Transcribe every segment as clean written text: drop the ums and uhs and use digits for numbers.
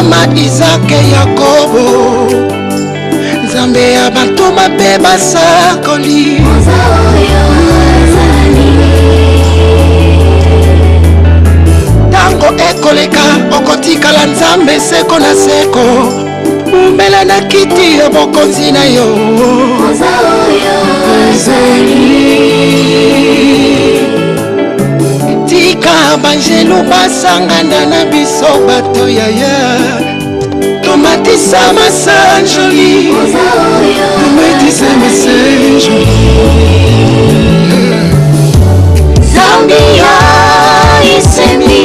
Abrahama, Isaac et Yakobo. Nzambe ya bato mabe basakoli. Tango ekoleka okotikala Nzambe seko na seko. Umbela na kiti ya bokonzi na yo. Tika banjelu basangana na biso bato yaya. Tomatisa masanjoli. Tomatisa masanjoli. Zambia isembi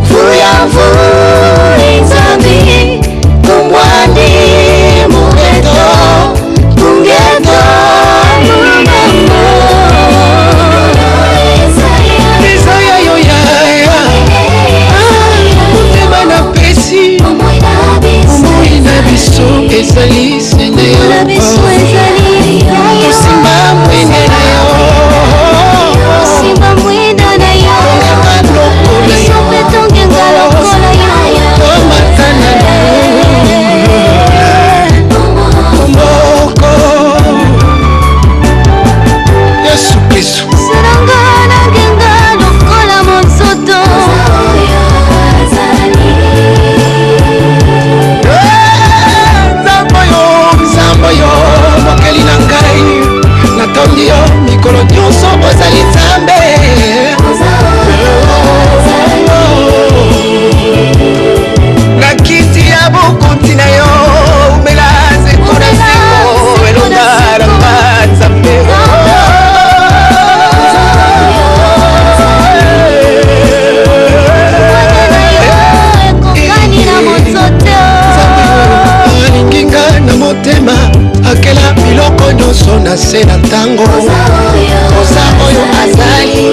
vuya vuya Zambia kumbwani mugeto kungeto mumamo Isaya yo yaya mutema na pesi omoi na biso ezali sene yo osimba mwene na yo osimba mwene na yo sope tongenga lokola yo tomatana moko Yesu Kristo serangana ngenga lokola monsoto Nzambo yo mokeli na ngai natondi yo mikolo nyonso ozali Nzambe na kiti ya bokonzi na yo umela seko na seko elongaranga Nzambe alinginga na motema akela biloko nyonso na se na ntango oza oyo azali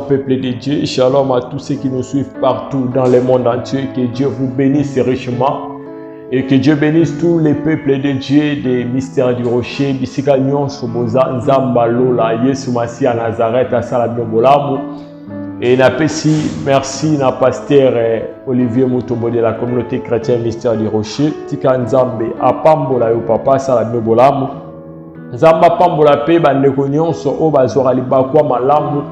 Peuple de Dieu, shalom à tous ceux qui nous suivent partout dans le monde entier, que Dieu vous bénisse richement et que Dieu bénisse tous les peuples de Dieu des mystères du rocher, bisika nyonso boza nzamba lola Yesu Masi à Nazareth à Salabio Bolamu et napesi merci na pasteur Olivier Mutombo de la communauté chrétienne mystère du rocher tika nzambe apambola yo papa Salabio Bolamu nzamba pambola pe bandeko nyonso o bazora libakwa malamu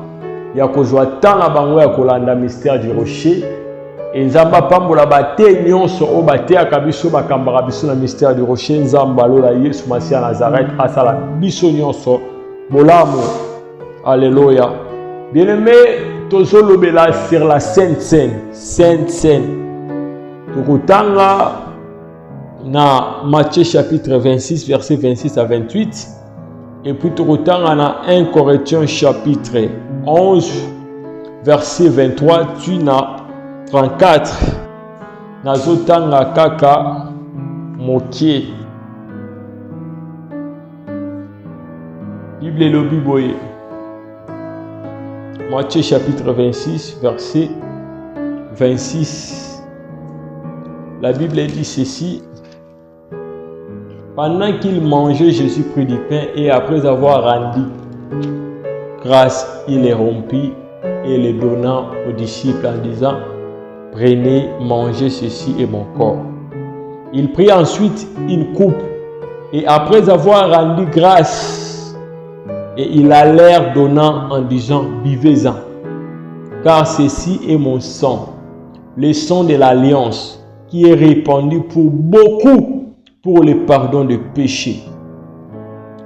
ya kozwa tanga bango ya kolanda mystère du rocher et nzamba pambola bate nyonso o bate akabiso bakambaka biso na mystère du rocher nzamba lola Yesu Masi à Nazareth asala biso nyonso bolamu alléluia bien-aimé tozolobela sur la sainte seine Tokotanga na Matthieu chapitre 26 verset 26 à 28 et puis tokotanga na 1 Corinthiens chapitre 11 verset 23 tu na 34 nazotanga kaka mokie. Bible elobi boye. Matthieu chapitre 26 verset 26. La Bible dit ceci. Pendant qu'il mangeait, Jésus prit du pain et après avoir rendu grâce, il les rompit et les donna aux disciples en disant: prenez, mangez, ceci est mon corps. Il prit ensuite une coupe et après avoir rendu grâce, et il allèrent donnant en disant: buvez-en, car ceci est mon sang, le sang de l'alliance, qui est répandu pour beaucoup pour le pardon des péchés.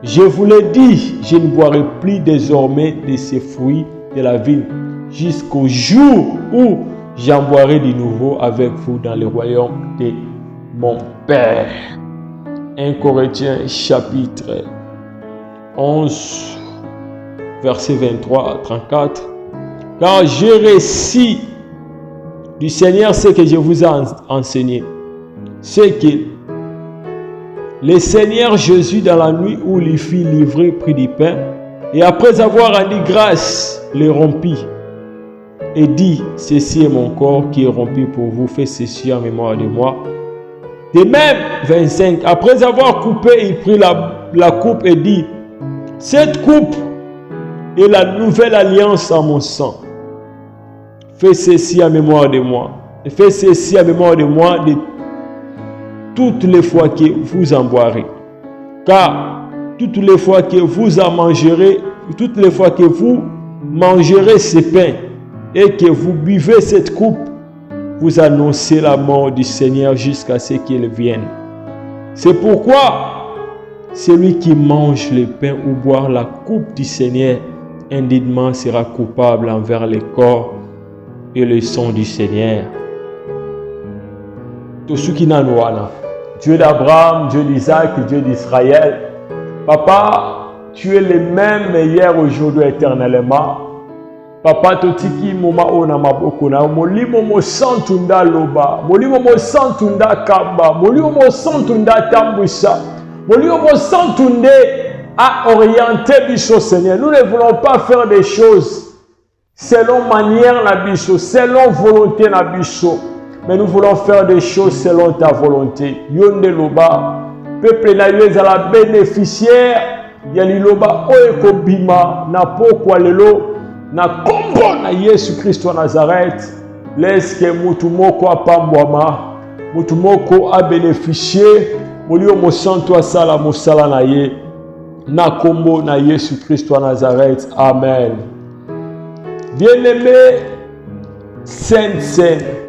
Je vous l'ai dit, je ne boirai plus désormais de ces fruits de la vigne jusqu'au jour où j'en boirai de nouveau avec vous dans le royaume de mon Père. 1 Corinthiens chapitre 11 verset 23 à 34. Car j'ai reçu du Seigneur ce que je vous ai enseigné. C'est que le Seigneur Jésus, dans la nuit où il fut livré, prit du pain et après avoir rendu grâce, le rompit et dit: ceci est mon corps qui est rompu pour vous, faites ceci en mémoire de moi. De même, 25, après avoir coupé, il prit la coupe et dit: cette coupe est la nouvelle alliance en mon sang. Faites ceci en mémoire de moi. Et faites ceci en mémoire de moi de toutes les fois que vous en boirez. Car toutes les fois que vous en mangerez, toutes les fois que vous mangerez ce pain et que vous buvez cette coupe, vous annoncez la mort du Seigneur jusqu'à ce qu'il vienne. C'est pourquoi celui qui mange le pain ou boit la coupe du Seigneur indéniablement sera coupable envers le corps et le sang du Seigneur. Tout ce qui n'a pas Dieu d'Abraham, Dieu d'Isaac, Dieu d'Israël. Papa, tu es le même hier, aujourd'hui, éternellement. Papa, totiki moma ona maboko na molimo mo santunda loba, molimo mo santunda kamba, molimo mo santunda tambwisa, molimo mo santunde à orienter biso Seigneur. Nous ne voulons pas faire des choses selon manière na biso, selon volonté na biso. Mais nous voulons faire des choses selon ta volonté. Yonde loba, peuple na yo ezala bénéficiaire ya liloba oyo kobima na pokwa lelo na kombo na Yesu Kristo wa Nazareth. Leske mutu moko apambwama, mutu moko a bénéficier, molio mosanto asala mosala na ye na kombo na Yesu Kristo wa Nazareth. Amen. Bien-aimé Sainte-Seine.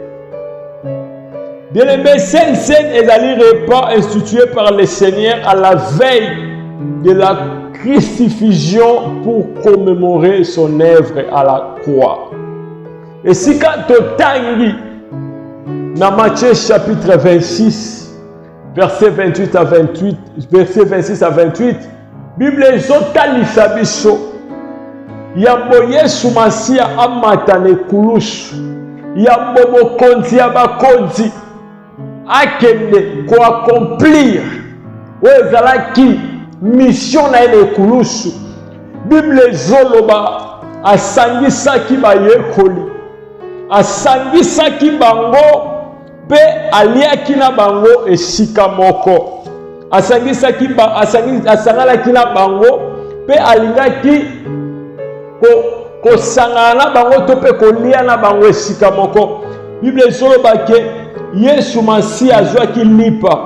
Bien-aimé, Sainte-Seine est un repas institué par le Seigneur à la veille de la crucifixion pour commémorer son œuvre à la croix. Et si quand tu tangi dans Matthieu chapitre 26, verset 28 à 28, verset 26 à 28, Bible ezotalisa biso yambo Yesu Masia amatane kulusu yambo mokonzi ya bakonzi akende ko accomplir wezalaki mission na ele kulusu. Bible zoloba asangisaki bayekoli, asangisaki bango pe aliaki na bango esika moko, asangisaki asangalaki na bango pe alingaki ko sangana na bango to pe kolia na bango esika moko. Bible zoloba ke Yesu Masia azwaki lipa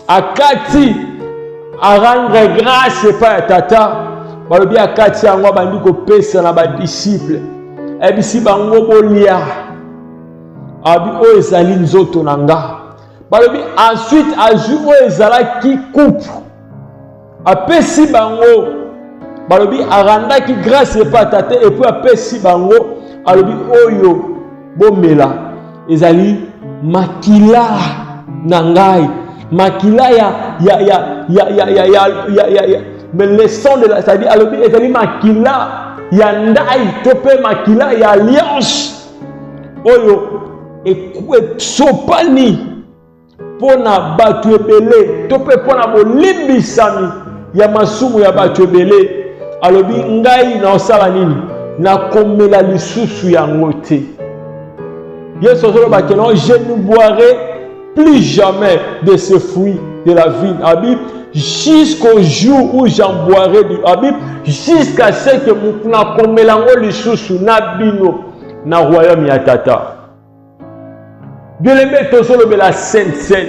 akati a rendre grâce pa tata balobi akati yango bandi kopesa na ba disciple ebisi bango bolia abi o ezali nzoto nanga balobi. Ensuite azwi o ezalaki coupe apesi bango balobi arandaki grâce pa tata et puis apesi bango alobi oyo bomela ezali makila nangai, makila mais le sang de la, c'est-à-dire alobi ezali makila ya ndai to pe makila ya alliance oyo sopani pona batu ebele to pe pona bolimbisami ya masumu ya batu ebele alobi ngai na osala nini na komela lisusu yango te. Yesu ozoloba que non, je ne boirai plus jamais de ce fruit de la vigne. Abib, jusqu'au jour où j'en boirai du Abib, jusqu'à ce que na komelango lisusu na bino na royaume ya tata. Bien aimé, tozolobe la sainte scène.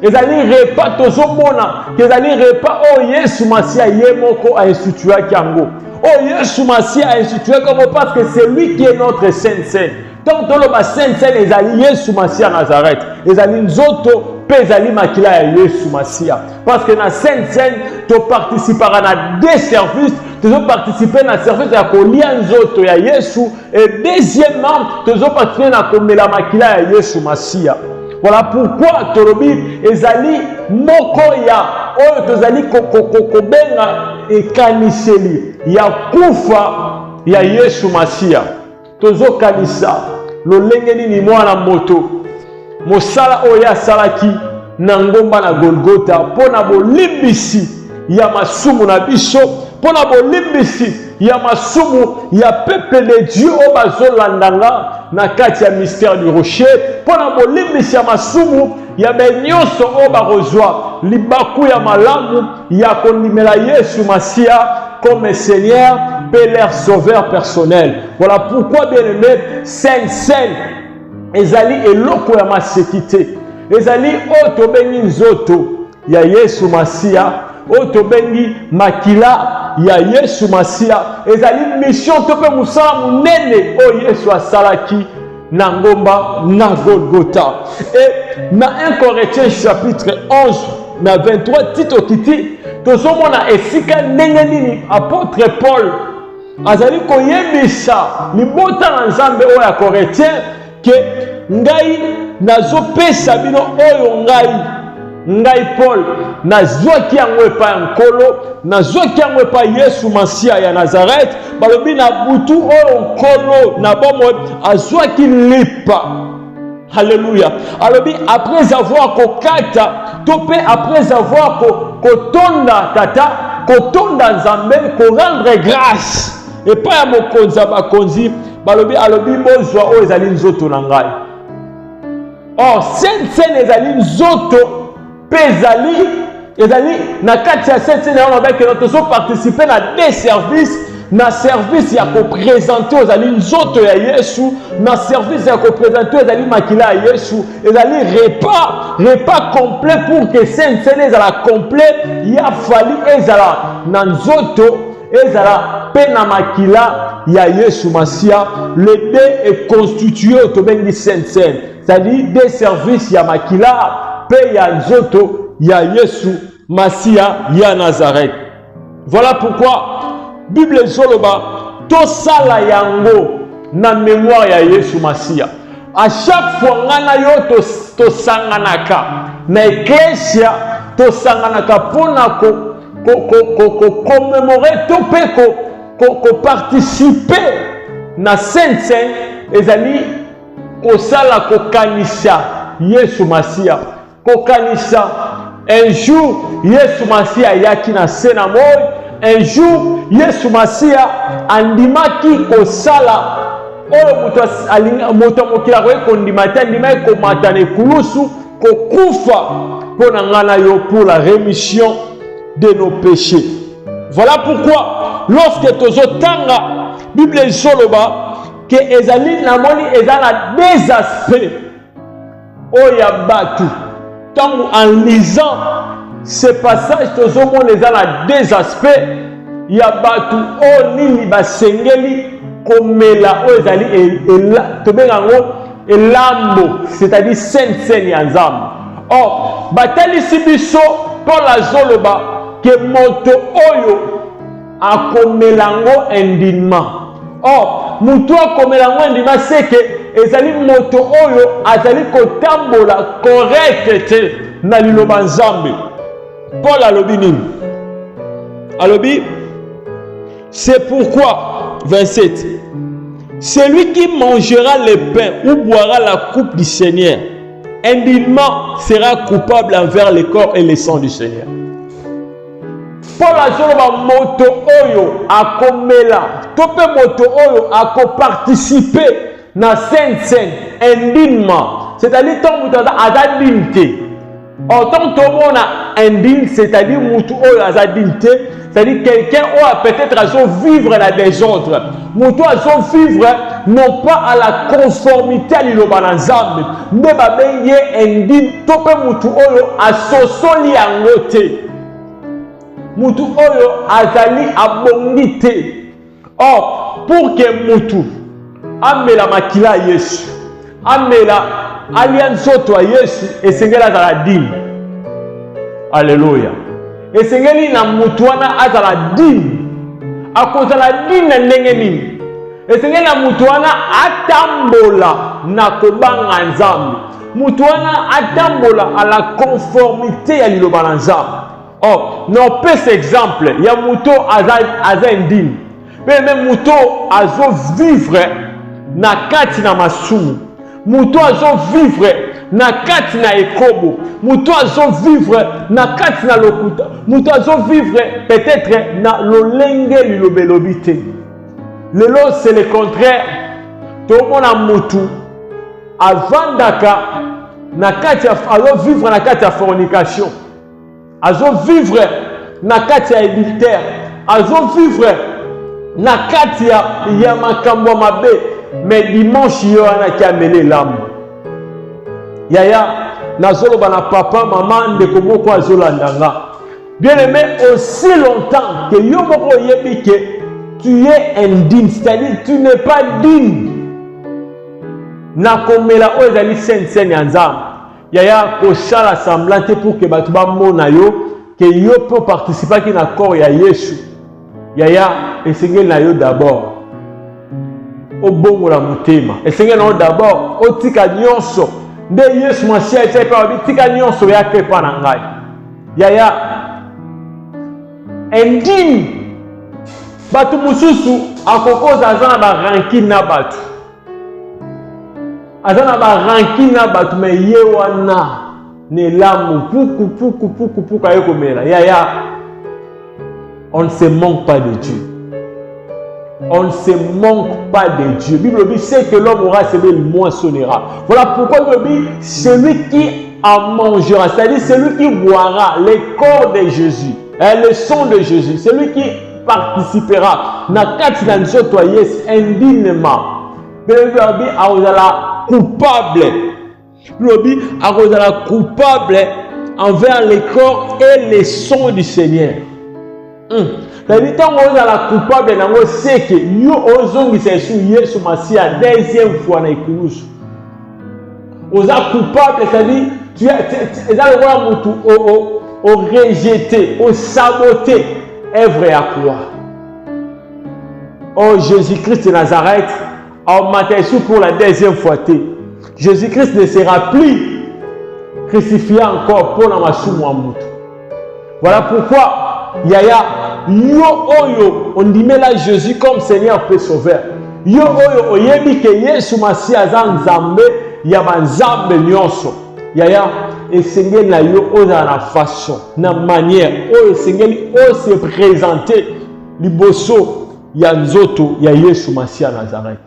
Ezali repas tozomona, ezali repas oh Yesu Masia yemoko a institué kango. Oh Yesu Masia a institué comme parce que c'est lui qui est notre sainte scène. Donc dans le sainte scène ezali Yesu Masia Nazareth. Ezali nzoto pe ezali makila ya Yesu Masia. Parce que na sainte scène tu participeras na des services, tu vas participer na service ya kolia nzoto ya Yesu et deuxièmement tu vas participer na komela makila ya Yesu Masia. Voilà pourquoi tolobi ezali moko ya oyo tozali kobenga ekaniseli ya kufa ya Yesu Masia. Tozo kanisa lolenge nini mwana moto mosala oyo asalaki na ngomba na Golgotha pona bolimbisi ya masumu na biso, pona bolimbisi ya masumu ya peuple de Dieu o bazolandanga na kati ya mystère du rocher, pona bolimbisi ya masumu ya benyonso o barozwa libaku ya malamu ya kondimela Yesu Masia comme Seigneur, Père Sauveur personnel. Voilà pourquoi, bien aimé, Sainte Seine, ezali eloko ya masekite, ezali otobengi nzoto ya Yesu Masia, otobengi makila ya Yesu Masia, ezali mission tope musala munene o Yesu asalaki na ngomba na Golgotha. Et na 1 Corinthiens chapitre 11 na 23 tito kiti tozomona esika ndenge nini apôtre Paul azali koyebisa libota na Nzambe oyo ya Corinthien ke ngai nazopesa bino oyo ngai Paul nazwaki yango epai ya Nkolo, nazwaki yango epai Yesu Masia ya Nazareth, balobi na butu oyo Nkolo na bomoi azwaki lipa. Alléluia. Alobi après avoir kokata topé après avoir kotonda tata kotonda Nzambe ko rendre grâce et pas ya mokonzi bakonzi balobi alobi bozwa o ezali nzoto na ngai. Or sainte scène ezali nzoto pe ezali na kati ya sainte scène on avec notre so participer na des services. Na service ya ko présenter aux ali nzoto ya Yesu, na service ya ko présenter aux ali makila ya Yesu, ezali repas complet pour que sainte scène ezala complet, ya fali ezala na nzoto ezala pe na makila ya Yesu Masia. Le deux est constitué autobengi sainte scène, c'est-à-dire des services ya makila pe ya nzoto ya Yesu Masia ya Nazareth. Voilà pourquoi Bible zoloba to sala yango na mémoire ya Yesu Masia. À chaque fois ngana yo to sanganaka na ecclesia to sanganaka pona ko commémorer to pe ko participer na sainte scène ezali ko sala ko kanisa Yesu Masia. Ko kanisa un jour Yesu Masia yaki na sena moy. Un jour, Yesu Masia andimaki kosala oyo moto mokila koye kondimata andimaki komata na ekulusu kokufa mpo na ngana yo pour la rémission de nos péchés. Voilà pourquoi lorsque tozotanga Bible ezoloba ke ezali namoni eza na des aspects oyo ya batu tango en lisant ce passage tozomona eza na des aspects ya batu o nini basengeli komela o ezali tobenga yango elambo, c'est-à-dire sainte scène ya Nzambe. Or batalisi biso Paul azoloba ke moto oyo akomela yango indimement. Or mutu akomela yango indimement c'est que ezali moto oyo azali kotambola correct te na liloba nzambe. Paul alobi nini? Alobi, c'est pourquoi, 27, celui qui mangera le pain ou boira la coupe du Seigneur indûment sera coupable envers le corps et le sang du Seigneur. Paul azoloba moto oyo akomela to pe moto oyo akoparticiper na Sainte Seine indûment, c'est-à-dire tant moto aza digne te. Autant que mon indigne, c'est-à-dire moto oyo aza digne te, c'est-à-dire quelqu'un ou peut-être à vivre dans des autres. Moto à vivre non pas à la conformité à l'Ilobanazambe, mais babenye indigne, tope moto oyo à sosoli angote. Moto oyo azali abongite. Or, pour que moto amela makila Yesu, amela alliance à Yesu, et sengela azala digne. Alléluia. Et sengeli na mutuana azala digne. Akozala digne na ndenge nini? Et sengeli na mutuana atambola na kobanga nzambe. Mutuana atambola à la conformité à liloba na nzambe. Oh, non pas cet exemple, il y a muto aza indigne. Mais même muto azo vivre na kati na masumu. Muto azo vivre na kati na ekobo. Muto azo vivre na kati na lokuta. Muto azo vivre peut-être na lolenge lilobelobite. Lelo c'est le contraire. Tout le monde a mutu avandaka na kati azo vivre na kati ya fornication. Azo vivre na kati ya adultère. Azo vivre na kati ya makambo mabe. Mais dimanche yo ana ki amene l'âme. Yaya nazoloba na papa maman ndeko moko azolandanga. Bien aimé, aussi longtemps que yo moko yebi que tu es indigne, c'est-à-dire tu n'es pas digne. Na komela o ezali Sainte ya nzambe. Yaya ko sala semblante pour que batu ba mona yo que yo peut participer ki na corps ya Yesu. Yaya esengeli na yo d'abord. Au bon la motema. Et c'est d'abord au tika nyonso. De Yesu Masia et pas tika nyonso ya ke pa na ngai. Yaya indigne. Batu mususu akokoza azana ba ranki na batu. Azana ba ranki na batu me yewana ne lamu puku ayoko mela. Yaya on ne se manque pas de Dieu. On ne se manque pas de Dieu. La Bible dit c'est que l'homme aura semé, le moissonnera. Voilà pourquoi la Bible dit celui qui en mangera, c'est-à-dire celui qui boira le corps de Jésus, le sang de Jésus, celui qui participera na kati na nzoto Yesu indignement. La Bible dit akozala coupable. La Bible dit akozala coupable envers le corps et le sang du Seigneur. C'est-à-dire que vous êtes coupable de ce que vous ozongisa sur Yesu Masia deuxième fois na ikulusu. Vous êtes coupable, c'est-à-dire tu es le mutu au rejeté, au saboté œuvre à quoi? Oh Jésus-Christ de Nazareth a maté pour la deuxième fois. Jésus-Christ ne sera plus crucifié encore pour la masumu à mutu. Voilà pourquoi Yaya, yo oyo, on dit là Jésus comme Seigneur et Sauveur. Yo oyo, oyebi ke Yesu Masi azan nzambe, yaba nzambe nyonso. Yaya, esengeli na yo oza na façon, na manière, oyo esengeli o se présenter liboso ya nzoto ya Yesu Masi à Nazareth.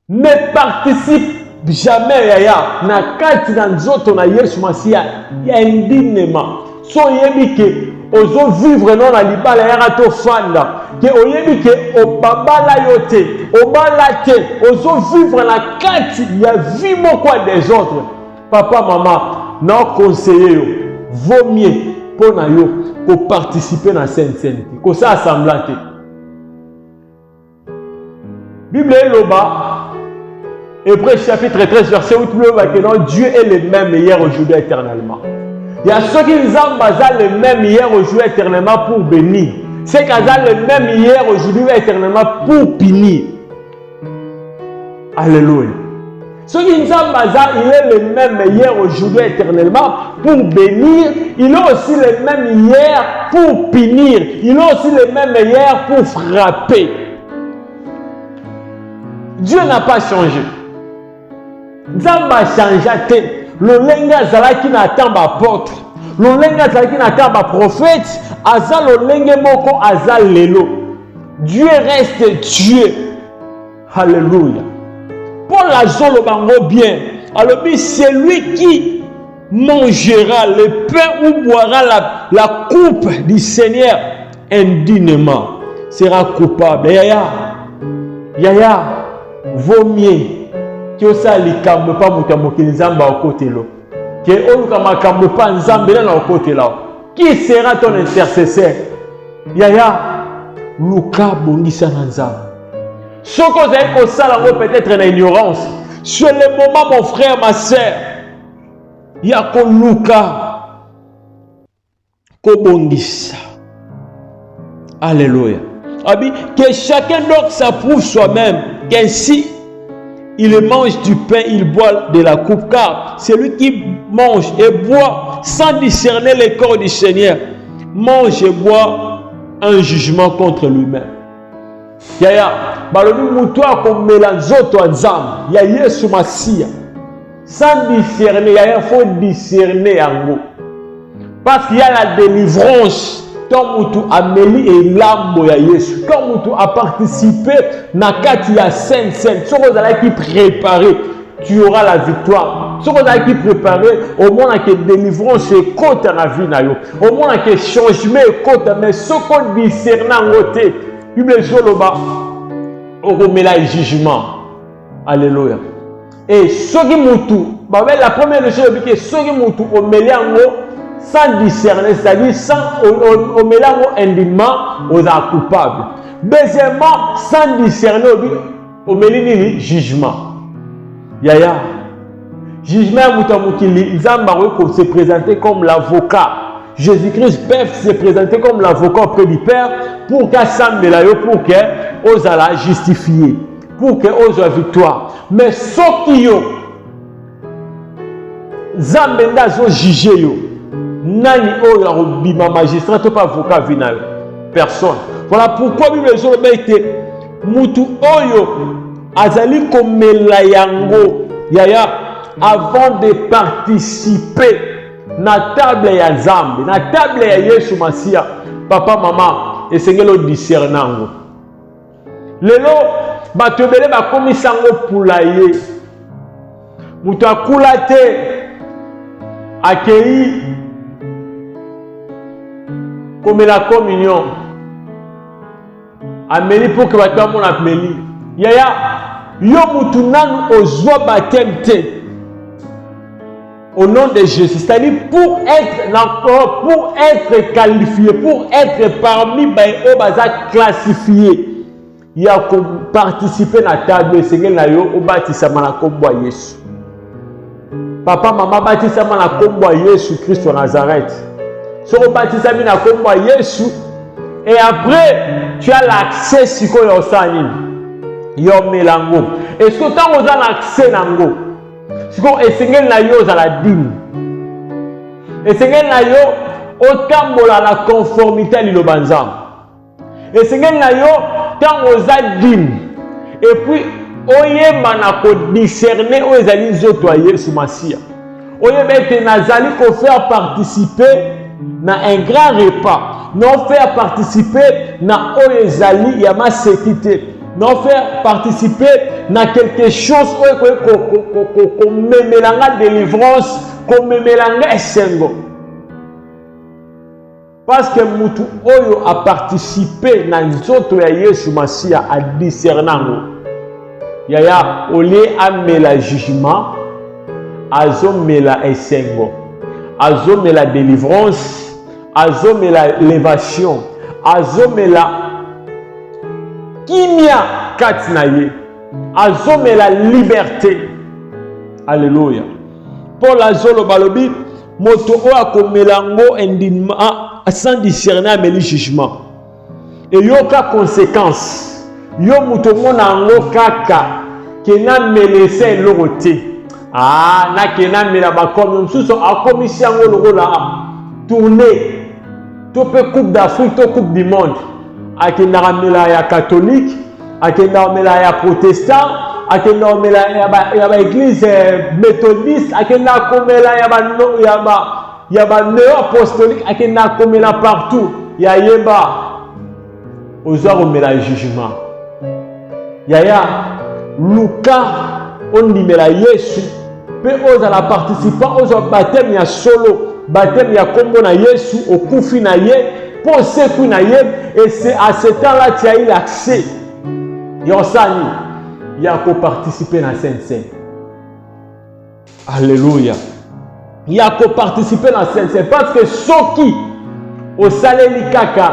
Ne participe jamais Yaya, na kati na nzoto na Yesu Masi ya indignement. So yebi ke ozo vivre non na libala ya rato fanda ke oyebi ke obabala yote obala te ozo vivre na kati ya vie moko des autres. Papa maman na conseiller yo vaut mieux pour na yo pour participer na Sainte Seine ko ça assemblate. Bible eloba Hébreux chapitre 13 verset 8 que non Dieu est le même hier aujourd'hui éternellement. Il y a ceux qui nous ont le même hier aujourd'hui éternellement pour bénir. Ceux qui ont le même hier aujourd'hui éternellement pour punir. Alléluia. Ce qui nous a, il est le même hier, aujourd'hui, éternellement, pour bénir. Il est aussi le même hier pour punir. Il est aussi le même hier pour frapper. Dieu n'a pas changé. Zamba changé. Le lenga zalaki n'attend pas apôtre. Le lenga zalaki n'attend pas prophète. Aza le lenga moko aza lelo. Dieu reste Dieu. Alléluia. Paul a le bango bien. Alors, c'est lui qui mangera le pain ou boira la coupe du Seigneur indignement. Sera coupable. Yaya, vaut mieux que ça ne cambe pas moutamokili nzamba au côté là. Que on ne cambe pas nzamba là au côté là. Qui sera ton intercesseur? Yaya, Luka bongisa nzamba. Ce que vous avez fait, c'est peut-être une ignorance. Sur le moment, mon frère, ma soeur, il y a que Luka Kobongisa. Alléluia. Que chacun d'autre s'approuve soi-même, qu'ainsi il mange du pain, il boit de la coupe, car celui qui mange et boit sans discerner le corps du Seigneur, mange et boit un jugement contre lui-même. Yaya, balobi mutu akomela nzoto nzambe ya Yesu Masia sans discerner. Yaya, faut discerner yango parce qu'il y a la délivrance. Quand mutu ameli et lambo ya Yesu, quand mutu a participé na kati ya sainte, ce que vous allez préparer, tu auras la victoire. Ce que vous allez préparer, au moins que délivrance et côté na vie na yo, au moins que changement et côté, mais ce qu'on discerne en côté. Bible Joloba, on remet là le jugement. Alléluia. Et ce qui moutou, la première chose, c'est que ce qui moutou, on met là sans discerner, c'est-à-dire sans on met là indignement aux coupables. Deuxièmement, sans discerner, on met là le jugement. Yaya. Jugement, ils ont se présenter comme l'avocat. Jésus-Christ peut se présenter comme l'avocat auprès du Père pour qu'il s'amène pour qu'il soit justifié, pour qu'il soit victoire. Mais ce qui est, Zambenda zo jugé yo, nani oyo bima magistrat to pas avocat vinal, personne. Voilà pourquoi Bible dit mutu oyo azali komela yango yaya avant de participer na table ya Nzambe, na table ya Yesu Masia, papa mama esengelo discernango. Lelo batobele bakomisango pulaye. Mutu akula te akei comme la communion. Ameli pour que bato mon ameli. Yaya yo mutu nanu ozwa baptême te. Au nom de Jésus, c'est-à-dire pour être qualifié, pour être parmi les classifiés, il y a participer à la table et c'est au baptême na kombo Yesu. Papa, maman baptême na kombo Yesu Christ de Nazareth. Si on baptême na kombo Yesu et après tu as l'accès siko yo sani. Yo melango. Est-ce que tu as l'accès nango? Si vous essayez na yo za la dîme, essayez na yo otambola la conformité à l'Ilobanzam, essayez na yo tant aux dîme, et puis oyeba na ko discerner aux ezali nzoto ya Yesu Masia, oyeba ete nazali ko faire participer na un grand repas, non faire participer na oyo ezali ya ma sécurité. Non faire participer dans quelque chose qu'on me la délivrance, qu'on me la esengo. Parce que mutu oyo a participé dans nzoto ya Yesu Masia a discernango. Yaya olé amela jugement, azomela esengo, azomela délivrance, azomela élévation, azomela kimia katinaye, azome la liberté. Alléluia. Paul azolo balobi moto o akomelango indima sans discerner mais le jugement. Et yoka conséquence. Yo muto monango kaka kena melese lokote ah na kena mela bakomi msusu akomisi yango lokola tourner to pe coupe d'Afrique to coupe du monde akenda mela ya catholique akenda mela ya protestant akenda mela ya ba église méthodiste akenda komela ya ba néo-apostolique akenda komela partout ya yeba oza komela jugement yaya luka ondimela Yesu pe oza la participant oza baptême ya solo baptême ya kombo na Yesu okufi na ye po seku na ye et c'est à ce temps-là tu as eu l'accès yosani ya ko participer na Sainte-Seine. Alléluia. Ya ko participer na Sainte-Seine parce que soki osaleli kaka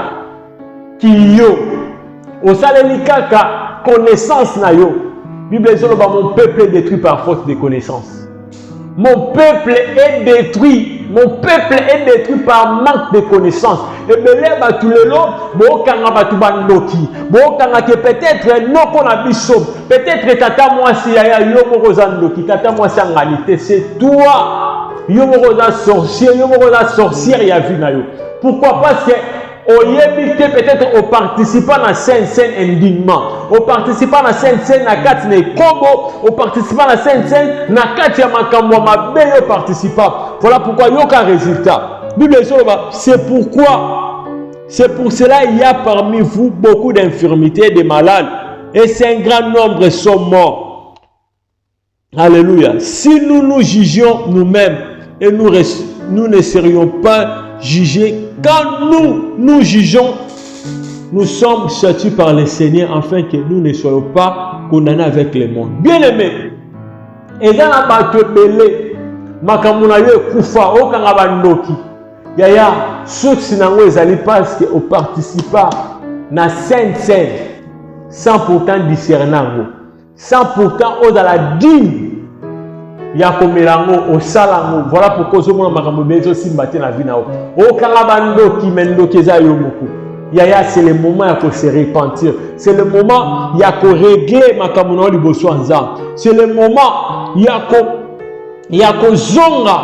kiyo osaleli kaka connaissance na yo. Bible dit mon peuple est détruit par faute de connaissance. Mon peuple est détruit. Mon peuple est détruit par manque de connaissance. Et belé batulelo, bo kanga batu bandoki. Bo kanga que peut-être non qu'on a biso. Peut-être tata moi si ya yo moko zandoki, tata moi si ngalité, c'est toi. Yo moko za sorcier, yo moko za sorcière ya vu na yo. Pourquoi? Parce que au yébité peut-être au participant à Sainte-Seine indignement, au participant à Sainte-Seine na kati ne kombo, au participant à Sainte-Seine na kati ya makambo mabe yo participant. Voilà pourquoi yo ka résultat. Bible c'est pour cela il y a parmi vous beaucoup d'infirmités et de malades et c'est un grand nombre sont morts. Alléluia. Si nous nous jugions nous-mêmes et nous ne serions pas jugés, quand nous jugeons, nous sommes châtiés par le Seigneur afin que nous ne soyons pas condamnés avec le monde. Bien aimé, et dans la batebele, makamuna yo kufa okanga bandoki. Yaya, soki sinango ezali parce que au participa na Sainte-Seine sans pourtant discernango, sans pourtant ozala digne. Ya komelango osalango. Voilà pourquoi je mona makambo bezo simbate na vie na o. Okanga bandoki mendoki za yo moko. Yaya, c'est le moment ya ko se repentir. C'est le moment ya ko régler makambo na liboso nzambe. C'est le moment ya ko zonga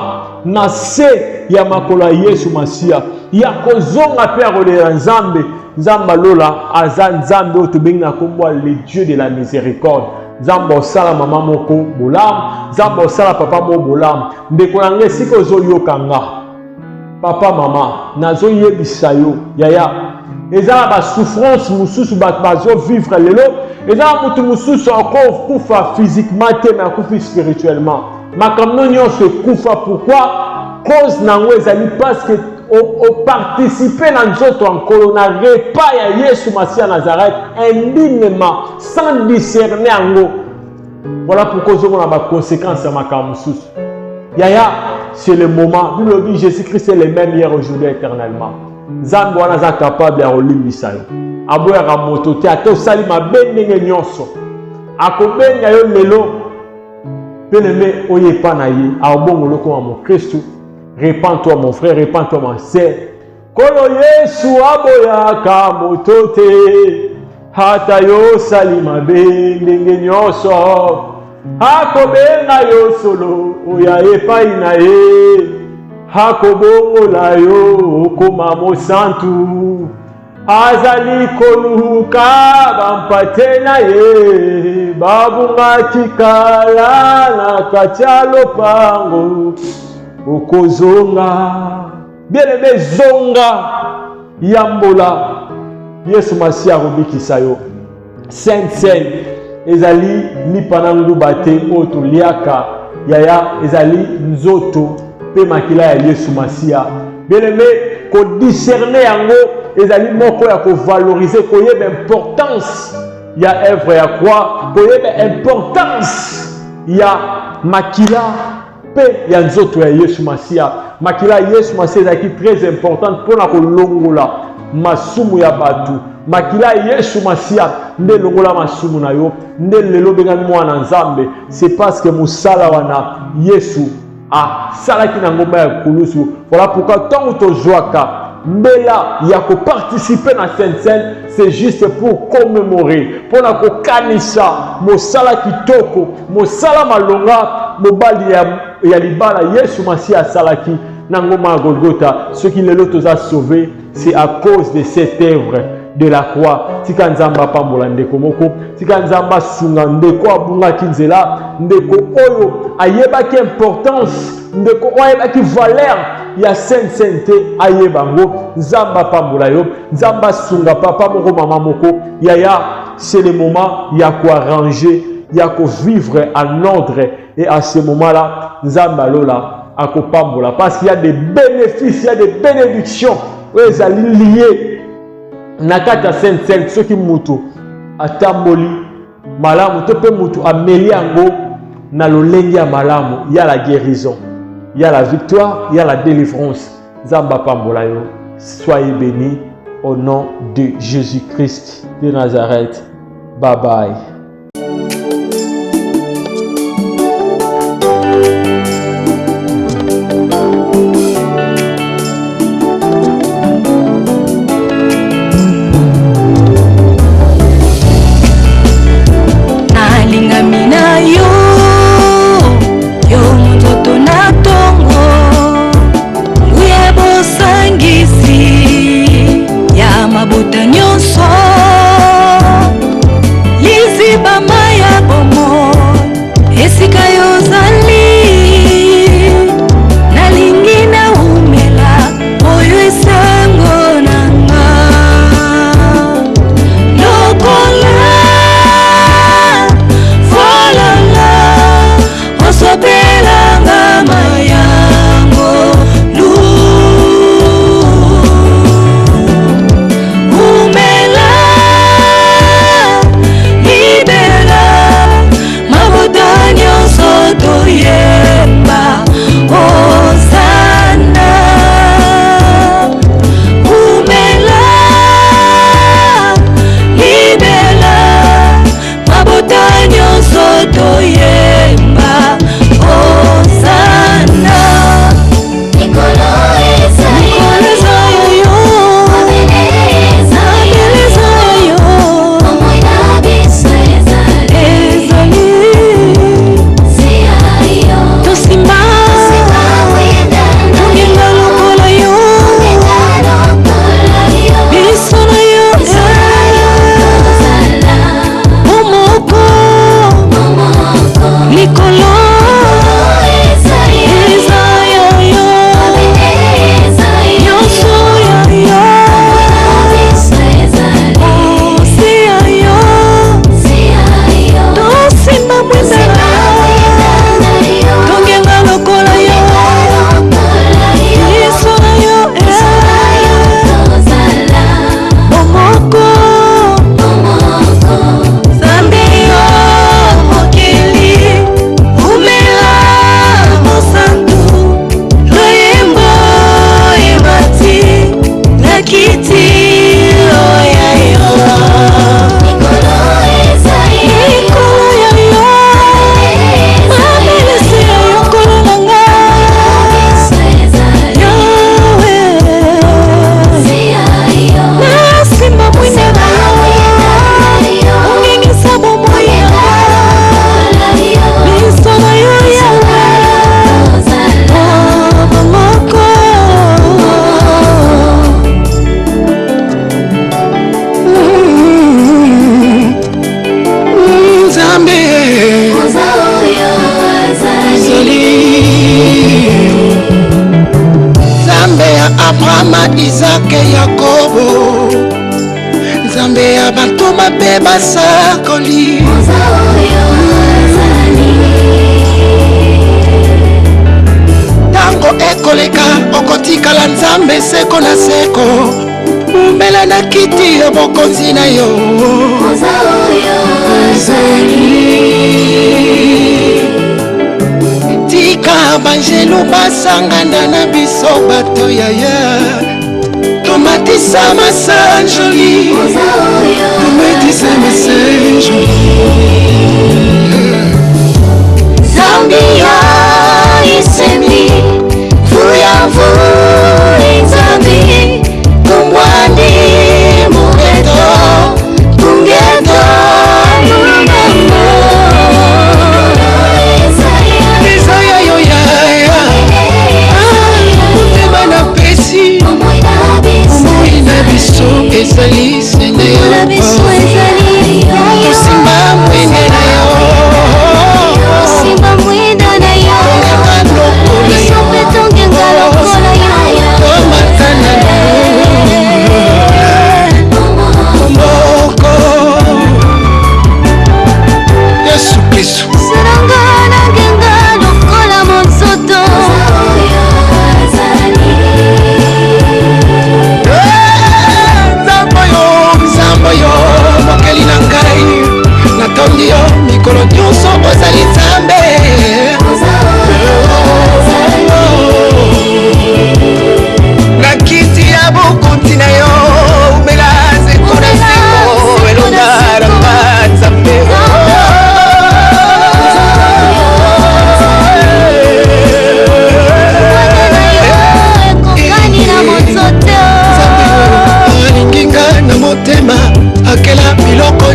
na se ya makola Yesu Masia. Ya ko zonga pe akolela nzambe. Nzamba lola aza nzambe otobenga kombo le Dieu de la miséricorde. Zambo sala mama moko bolam, zambo sala papa mo bolam. Ndeko nange siko zoyo kanga. Papa mama, nazo yebisa yo, yaya. Eza ba souffrance mususu bazo vivre lelo, eza mutu mususu encore kufa physiquement mais akufi spirituellement. Makamno nyonso kufa pourquoi? Cause nango ezali parce que au participer dans notre encore on a repas ya Yesu Masia Nazareth indignement sans discerner ango. Voilà pourquoi on a des conséquences à ma camusous. Yaya, c'est le moment. Nous le dit Jésus-Christ est le même hier aujourd'hui éternellement. Zambo wana za capable ya olimbisa yo. Aboya ka moto te ato sali mabende nyonso. Akobenya yo lelo. Bien-aimé oyepa na ye. Abongo loko wa mon Christ. Répands-toi mon frère, répands-toi ma sœur. Kolo Yesu aboya ka moto te. Hata yo sali mabende nyonso. Hakobenga yo solo oya epai na ye. Hakobongola yo koma mosantu. Azali koluka bampate na ye. Babunga kikala na kachalo pango. Okozonga. Bien-aimé zonga. Yambola. Yesu Masia robikisa yo. Sainte-Seine. Ezali lipanangu bate oto liaka. Yaya ezali nzoto. Pe makila ya Yesu Masia. Bien-aimé, ko discerner yango ezali moko ya ko valoriser ko yeba importance ya œuvre ya croix, ko yeba importance ya makila pe ya nzoto ya Yesu Masia. Makila ya Yesu Masia ezali très importante pour na ko longola masumu ya batu. Makila ya Yesu Masia nde longola masumu na yo, nde lelo bengani mwana nzambe. C'est parce que musala wana Yesu ah, salaki na ngomba ya kulusu. Voilà pourquoi tant que tu jouaka mbela ya ko participer na Sainte-Seine, c'est juste pour commémorer, pour na kokanisa mosala kitoko, mosala malonga, mobali ya libala Yesu Masiya asalaki na ngoma ya Golgotha. Ceux qui les lotos a sauvés, c'est à cause de cette œuvre de la croix. Tika nzamba pambola ndeko moko, tika nzamba sunga ndeko abungaki nzela, ndeko oyo ayebaki importance, ndeko oyo ayebaki valeur ya sainte ayebango. Nzamba pambola yo, nzamba sunga papa moko mama moko, yaya, c'est le moment ya ko arranger, ya ko vivre en ordre, et à ce moment-là, nzamba lola à kopambola, parce qu'il y a des bénéfices, il y a des bénédictions liées nakata sainte ceux qui mutu atamboli malamu to pe mutu ameli yango na lolengi ya malamu, il y a la guérison, il y a la victoire, il y a la délivrance. Zamba pambola yo, soyez bénis au nom de Jésus-Christ de Nazareth. Bye bye. Isake Yakobo Nzambe ya bantu mabe basakoli Tango ekoleka okotikala Nzambe seko na seko Mbele na kiti ya bokonzi na yo Tika banjelu basangana na biso bato yaya Tomatisa masa joli Tomatisa masa joli Zambia isemi Fuya Nzambi Kumbwani mureto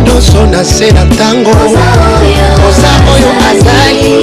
nyonso na se na ntango koza oyo azali